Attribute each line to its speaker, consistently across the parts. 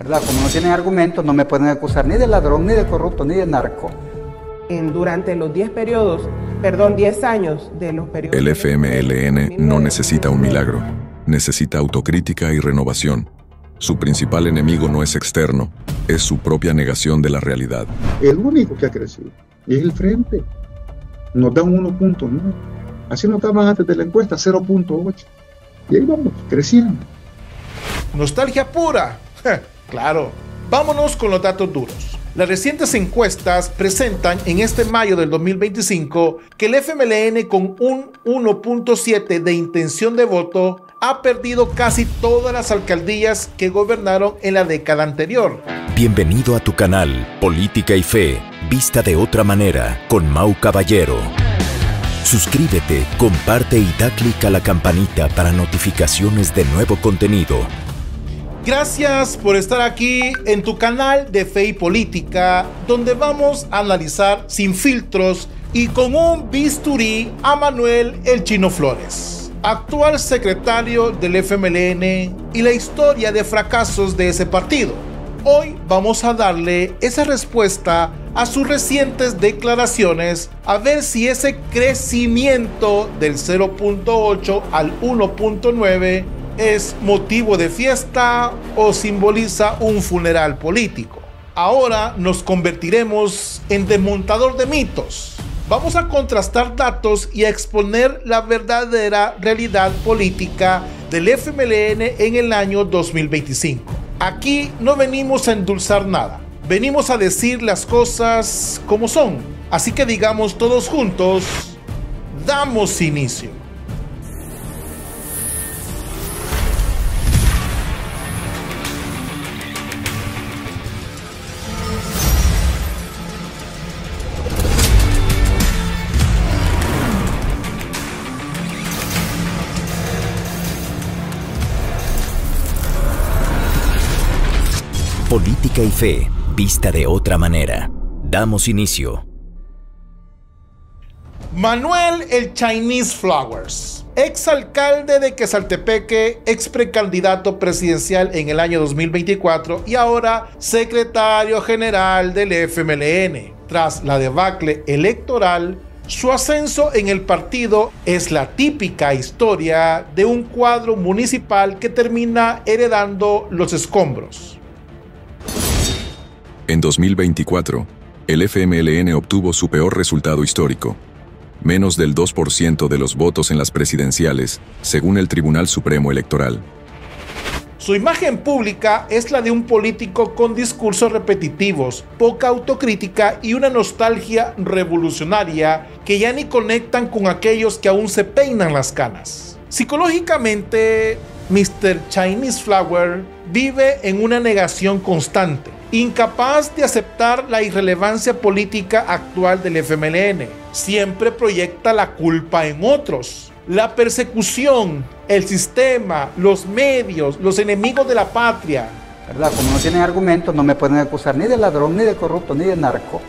Speaker 1: ¿verdad? Como no tienen argumentos, no me pueden acusar ni de ladrón, ni de corrupto, ni de narco.
Speaker 2: Durante los 10 años de los periodos...
Speaker 3: El FMLN no necesita un milagro, necesita autocrítica y renovación. Su principal enemigo no es externo, es su propia negación de la realidad.
Speaker 4: El único que ha crecido y es el Frente. Nos dan 1.9. Así nos daban antes de la encuesta, 0.8. Y ahí vamos, creciendo.
Speaker 5: Nostalgia pura. Claro. Vámonos con los datos duros. Las recientes encuestas presentan en este mayo del 2025 que el FMLN con un 1.7 de intención de voto ha perdido casi todas las alcaldías que gobernaron en la década anterior.
Speaker 6: Bienvenido a tu canal Política y Fe, vista de otra manera, con Mau Caballero. Suscríbete, comparte y da clic a la campanita para notificaciones de nuevo contenido.
Speaker 5: Gracias por estar aquí en tu canal de Fe y Política, donde vamos a analizar sin filtros y con un bisturí a Manuel El Chino Flores, actual secretario del FMLN, y la historia de fracasos de ese partido. Hoy vamos a darle esa respuesta a sus recientes declaraciones, a ver si ese crecimiento del 0.8 al 1.9 es motivo de fiesta o simboliza un funeral político. Ahora nos convertiremos en desmontador de mitos. Vamos a contrastar datos y a exponer la verdadera realidad política del FMLN en el año 2025. Aquí no venimos a endulzar nada, venimos a decir las cosas como son. Así que digamos todos juntos, damos inicio.
Speaker 6: Política y Fe, vista de otra manera. Damos inicio.
Speaker 5: Manuel El Chinese Flowers, exalcalde de Quesaltepeque, ex precandidato presidencial en el año 2024 y ahora secretario general del FMLN. Tras la debacle electoral, su ascenso en el partido es la típica historia de un cuadro municipal que termina heredando los escombros.
Speaker 3: En 2024, el FMLN obtuvo su peor resultado histórico. Menos del 2% de los votos en las presidenciales, según el Tribunal Supremo Electoral.
Speaker 5: Su imagen pública es la de un político con discursos repetitivos, poca autocrítica y una nostalgia revolucionaria que ya ni conectan con aquellos que aún se peinan las canas. Psicológicamente, Mr. Chinese Flower vive en una negación constante, incapaz de aceptar la irrelevancia política actual del FMLN. Siempre proyecta la culpa en otros. La persecución, el sistema, los medios, los enemigos de la patria.
Speaker 1: ¿Verdad? Como no tienen argumentos, no me pueden acusar ni de ladrón, ni de corrupto, ni de narco.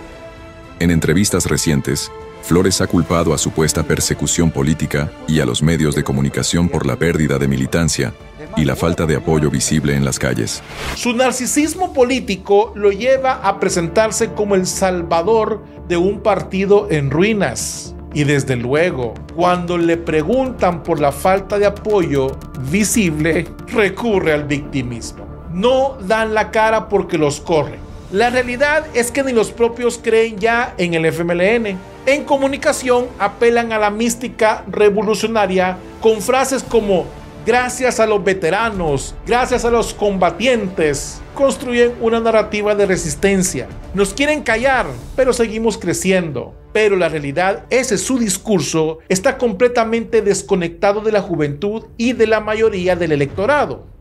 Speaker 3: En entrevistas recientes, Flores ha culpado a supuesta persecución política y a los medios de comunicación por la pérdida de militancia y la falta de apoyo visible en las calles.
Speaker 5: Su narcisismo político lo lleva a presentarse como el salvador de un partido en ruinas. Y desde luego, cuando le preguntan por la falta de apoyo visible, recurre al victimismo. No dan la cara porque los corren. La realidad es que ni los propios creen ya en el FMLN. En comunicación apelan a la mística revolucionaria con frases como gracias a los veteranos, gracias a los combatientes. Construyen una narrativa de resistencia. Nos quieren callar, pero seguimos creciendo. Pero la realidad, ese su discurso, está completamente desconectado de la juventud y de la mayoría del electorado.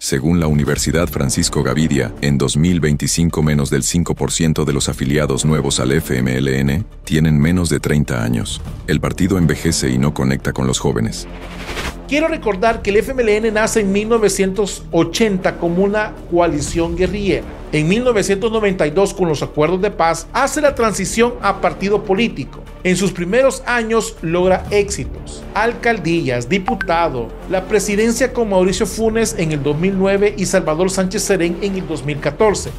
Speaker 3: Según la Universidad Francisco Gavidia, en 2025 menos del 5% de los afiliados nuevos al FMLN tienen menos de 30 años. El partido envejece y no conecta con los jóvenes.
Speaker 5: Quiero recordar que el FMLN nace en 1980 como una coalición guerrillera. En 1992, con los acuerdos de paz, hace la transición a partido político. En sus primeros años logra éxitos: alcaldías, diputado, la presidencia con Mauricio Funes en el 2009 y Salvador Sánchez Serén en el 2014.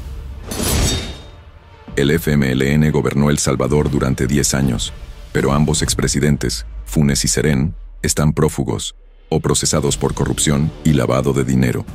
Speaker 3: El FMLN gobernó El Salvador durante 10 años, pero ambos expresidentes, Funes y Serén, están prófugos o procesados por corrupción y lavado de dinero.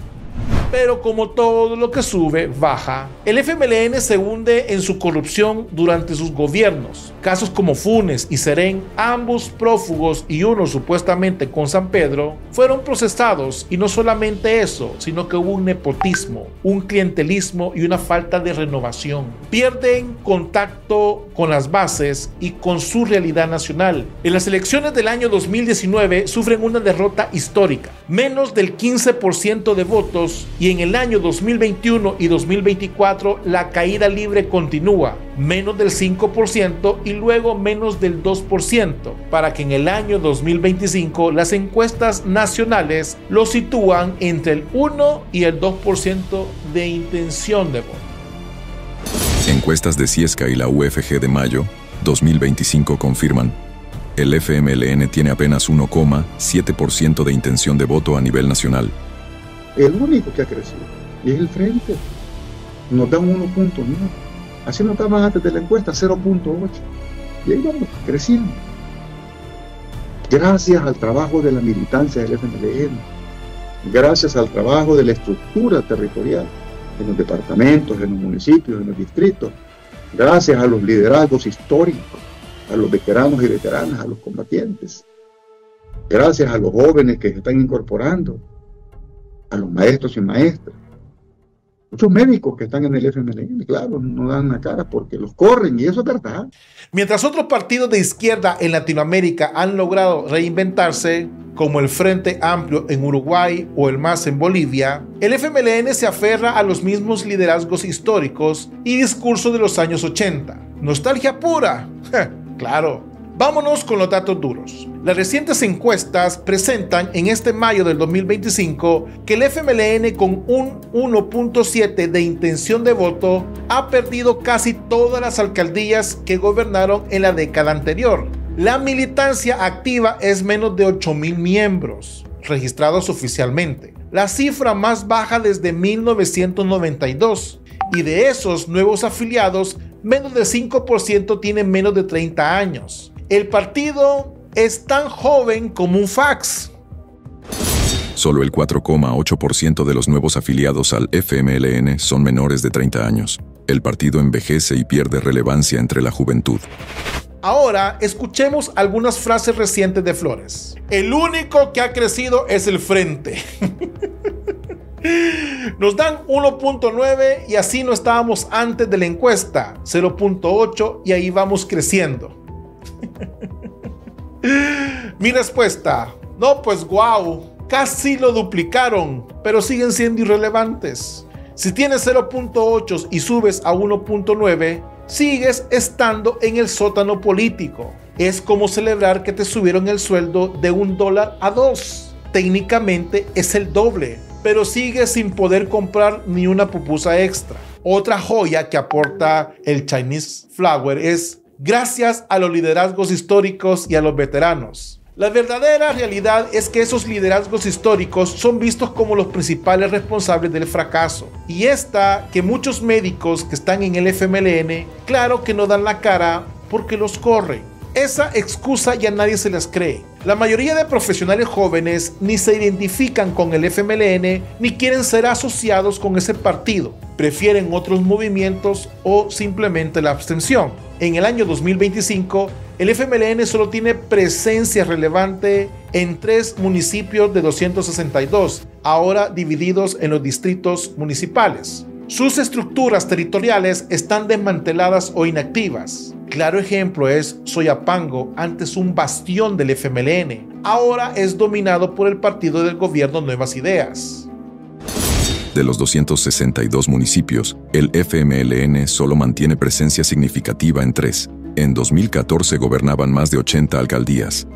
Speaker 5: Pero como todo lo que sube, baja. El FMLN se hunde en su corrupción durante sus gobiernos. Casos como Funes y Serén, ambos prófugos y uno supuestamente con San Pedro, fueron procesados, y no solamente eso, sino que hubo un nepotismo, un clientelismo y una falta de renovación. Pierden contacto con las bases y con su realidad nacional. En las elecciones del año 2019 sufren una derrota histórica, menos del 15% de votos, y en el año 2021 y 2024 la caída libre continúa, menos del 5% y luego menos del 2%, para que en el año 2025 las encuestas nacionales lo sitúan entre el 1 y el 2% de intención de voto.
Speaker 3: Encuestas de Ciesca y la UFG de mayo 2025 confirman: el FMLN tiene apenas 1,7% de intención de voto a nivel nacional.
Speaker 4: El único que ha crecido, y es el Frente. Nos dan 1.9. Así nos estaban antes de la encuesta, 0.8. Y ahí vamos, creciendo. Gracias al trabajo de la militancia del FMLN, gracias al trabajo de la estructura territorial, en los departamentos, en los municipios, en los distritos, gracias a los liderazgos históricos, a los veteranos y veteranas, a los combatientes, gracias a los jóvenes que se están incorporando, a los maestros y maestras, muchos médicos que están en el FMLN, claro, no dan la cara porque los corren, y eso es verdad.
Speaker 5: Mientras otros partidos de izquierda en Latinoamérica han logrado reinventarse, como el Frente Amplio en Uruguay o el MAS en Bolivia, el FMLN se aferra a los mismos liderazgos históricos y discursos de los años 80. ¿Nostalgia pura? Claro. Vámonos con los datos duros. Las recientes encuestas presentan en este mayo del 2025 que el FMLN, con un 1.7 de intención de voto, ha perdido casi todas las alcaldías que gobernaron en la década anterior. La militancia activa es menos de 8,000 miembros registrados oficialmente, la cifra más baja desde 1992, y de esos nuevos afiliados, menos del 5% tienen menos de 30 años. El partido es tan joven como un fax.
Speaker 3: Solo el 4,8% de los nuevos afiliados al FMLN son menores de 30 años. El partido envejece y pierde relevancia entre la juventud.
Speaker 5: Ahora escuchemos algunas frases recientes de Flores. El único que ha crecido es el Frente. Nos dan 1.9 y así no estábamos antes de la encuesta. 0.8 y ahí vamos creciendo. Mi respuesta: no, pues wow, casi lo duplicaron, pero siguen siendo irrelevantes. Si tienes 0.8 y subes a 1.9, sigues estando en el sótano político. Es como celebrar que te subieron el sueldo de $1 a $2. Técnicamente es el doble, pero sigues sin poder comprar ni una pupusa extra. Otra joya que aporta el Chinese Flower es: gracias a los liderazgos históricos y a los veteranos. La verdadera realidad es que esos liderazgos históricos son vistos como los principales responsables del fracaso. Y esta, que muchos médicos que están en el FMLN, claro que no dan la cara porque los corren. Esa excusa ya nadie se las cree. La mayoría de profesionales jóvenes ni se identifican con el FMLN ni quieren ser asociados con ese partido. Prefieren otros movimientos o simplemente la abstención. En el año 2025, el FMLN solo tiene presencia relevante en 3 municipios de 262, ahora divididos en los distritos municipales. Sus estructuras territoriales están desmanteladas o inactivas. Claro ejemplo es Soyapango, antes un bastión del FMLN. Ahora es dominado por el partido del gobierno Nuevas Ideas.
Speaker 3: De los 262 municipios, el FMLN solo mantiene presencia significativa en 3. En 2014 gobernaban más de 80 alcaldías.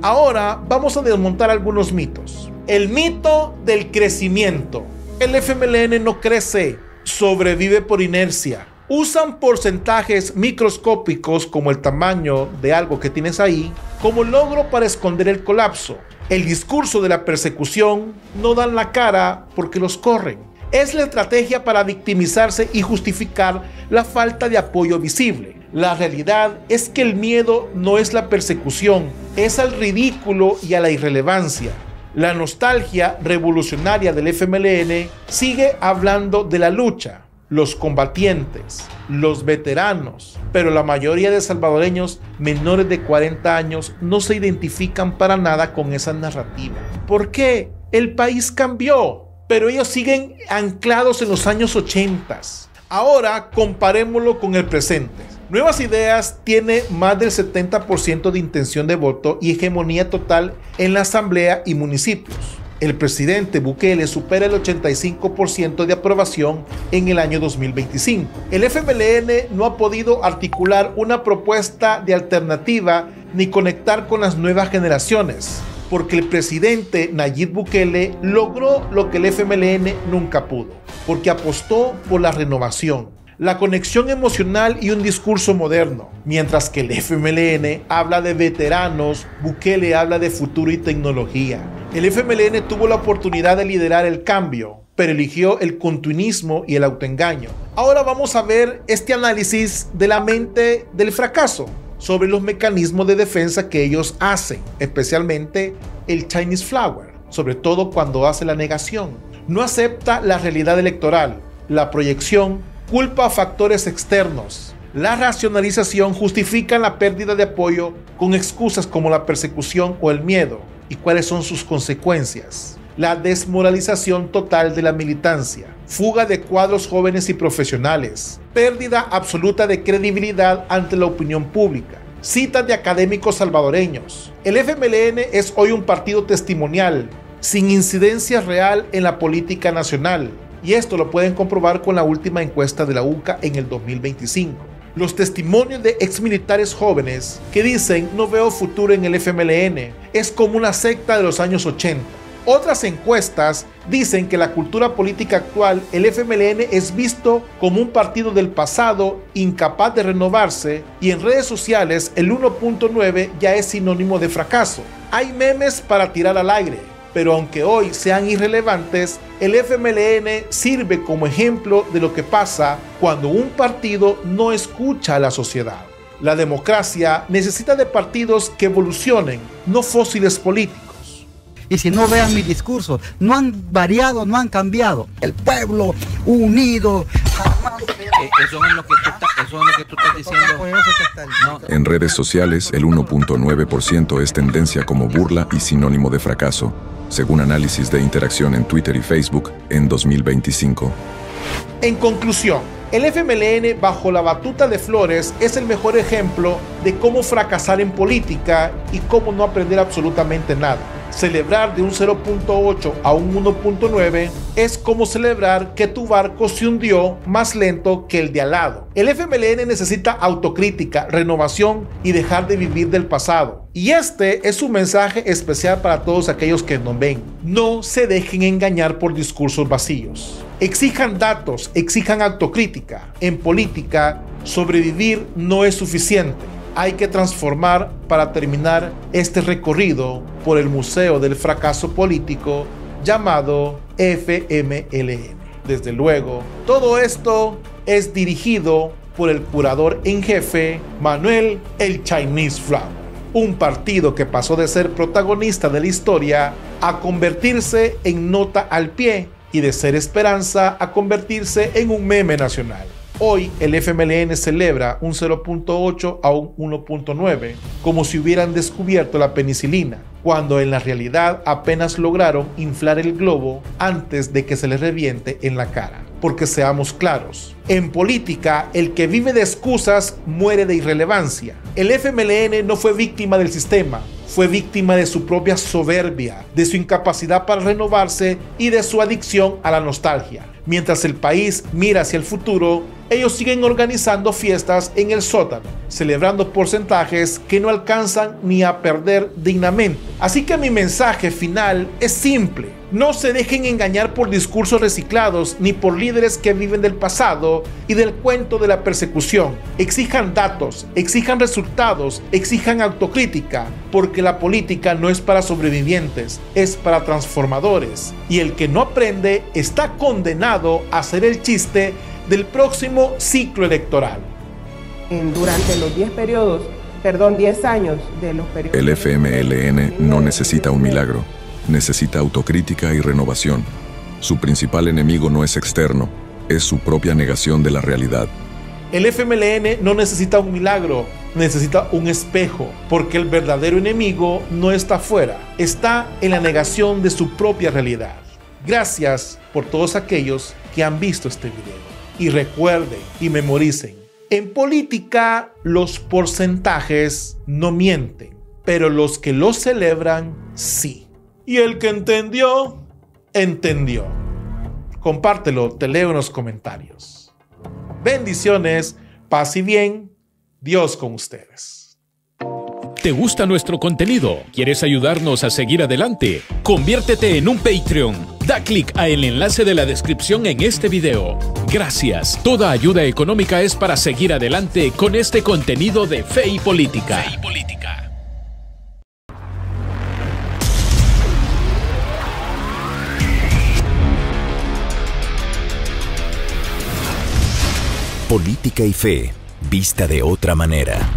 Speaker 5: Ahora vamos a desmontar algunos mitos. El mito del crecimiento. El FMLN no crece, sobrevive por inercia. Usan porcentajes microscópicos como el tamaño de algo que tienes ahí como logro para esconder el colapso. El discurso de la persecución no dan la cara porque los corren. Es la estrategia para victimizarse y justificar la falta de apoyo visible. La realidad es que el miedo no es la persecución, es al ridículo y a la irrelevancia. La nostalgia revolucionaria del FMLN sigue hablando de la lucha, los combatientes, los veteranos, pero la mayoría de salvadoreños menores de 40 años no se identifican para nada con esa narrativa. ¿Por qué? El país cambió, pero ellos siguen anclados en los años 80. Ahora comparémoslo con el presente. Nuevas Ideas tiene más del 70% de intención de voto y hegemonía total en la asamblea y municipios. El presidente Bukele supera el 85% de aprobación en el año 2025. El FMLN no ha podido articular una propuesta de alternativa ni conectar con las nuevas generaciones, porque el presidente Nayib Bukele logró lo que el FMLN nunca pudo, porque apostó por la renovación, la conexión emocional y un discurso moderno. Mientras que el FMLN habla de veteranos, Bukele habla de futuro y tecnología. El FMLN tuvo la oportunidad de liderar el cambio, pero eligió el continuismo y el autoengaño. Ahora vamos a ver este análisis de la mente del fracaso sobre los mecanismos de defensa que ellos hacen, especialmente el Chinese Flower, sobre todo cuando hace la negación. No acepta la realidad electoral, la proyección, culpa a factores externos. La racionalización justifica la pérdida de apoyo con excusas como la persecución o el miedo. ¿Y cuáles son sus consecuencias? La desmoralización total de la militancia, fuga de cuadros jóvenes y profesionales, pérdida absoluta de credibilidad ante la opinión pública, citas de académicos salvadoreños. El FMLN es hoy un partido testimonial, sin incidencia real en la política nacional. Y esto lo pueden comprobar con la última encuesta de la UCA en el 2025. Los testimonios de exmilitares jóvenes que dicen no veo futuro en el FMLN, es como una secta de los años 80. Otras encuestas dicen que la cultura política actual, el FMLN es visto como un partido del pasado, incapaz de renovarse, y en redes sociales el 1.9 ya es sinónimo de fracaso. Hay memes para tirar al aire, pero aunque hoy sean irrelevantes, el FMLN sirve como ejemplo de lo que pasa cuando un partido no escucha a la sociedad. La democracia necesita de partidos que evolucionen, no fósiles políticos.
Speaker 1: Y si no vean mi discurso, no han variado, no han cambiado. El pueblo unido, jamás...
Speaker 7: Eso es lo que tú estás diciendo.
Speaker 3: No. En redes sociales, el 1.9% es tendencia como burla y sinónimo de fracaso, según análisis de interacción en Twitter y Facebook en 2025.
Speaker 5: En conclusión, el FMLN bajo la batuta de Flores es el mejor ejemplo de cómo fracasar en política y cómo no aprender absolutamente nada. Celebrar de un 0.8 a un 1.9 es como celebrar que tu barco se hundió más lento que el de al lado. El FMLN necesita autocrítica, renovación y dejar de vivir del pasado. Y este es un mensaje especial para todos aquellos que nos ven. No se dejen engañar por discursos vacíos. Exijan datos, exijan autocrítica. En política, sobrevivir no es suficiente. Hay que transformar para terminar este recorrido por el Museo del Fracaso Político llamado FMLN. Desde luego, todo esto es dirigido por el curador en jefe Manuel el Chinese Flower, un partido que pasó de ser protagonista de la historia a convertirse en nota al pie y de ser esperanza a convertirse en un meme nacional. Hoy el FMLN celebra un 0.8 a un 1.9 como si hubieran descubierto la penicilina, cuando en la realidad apenas lograron inflar el globo antes de que se les reviente en la cara. Porque seamos claros, en política el que vive de excusas muere de irrelevancia. El FMLN no fue víctima del sistema, fue víctima de su propia soberbia, de su incapacidad para renovarse y de su adicción a la nostalgia. Mientras el país mira hacia el futuro, ellos siguen organizando fiestas en el sótano, celebrando porcentajes que no alcanzan ni a perder dignamente. Así que mi mensaje final es simple: no se dejen engañar por discursos reciclados ni por líderes que viven del pasado y del cuento de la persecución. Exijan datos, exijan resultados, exijan autocrítica, porque la política no es para sobrevivientes, es para transformadores. Y el que no aprende está condenado a ser el chiste del próximo ciclo electoral.
Speaker 2: Durante los 10 años de los periodos...
Speaker 3: El FMLN no necesita un milagro, necesita autocrítica y renovación. Su principal enemigo no es externo, es su propia negación de la realidad.
Speaker 5: El FMLN no necesita un milagro, necesita un espejo, porque el verdadero enemigo no está afuera, está en la negación de su propia realidad. Gracias por todos aquellos que han visto este video. Y recuerden y memoricen: en política los porcentajes no mienten, pero los que los celebran sí. Y el que entendió, entendió. Compártelo, te leo en los comentarios. Bendiciones, paz y bien, Dios con ustedes.
Speaker 8: ¿Te gusta nuestro contenido? ¿Quieres ayudarnos a seguir adelante? Conviértete en un Patreon. Da clic al enlace de la descripción en este video. Gracias. Toda ayuda económica es para seguir adelante con este contenido de Fe y Política. Fe y Política.
Speaker 6: Política y fe, vista de otra manera.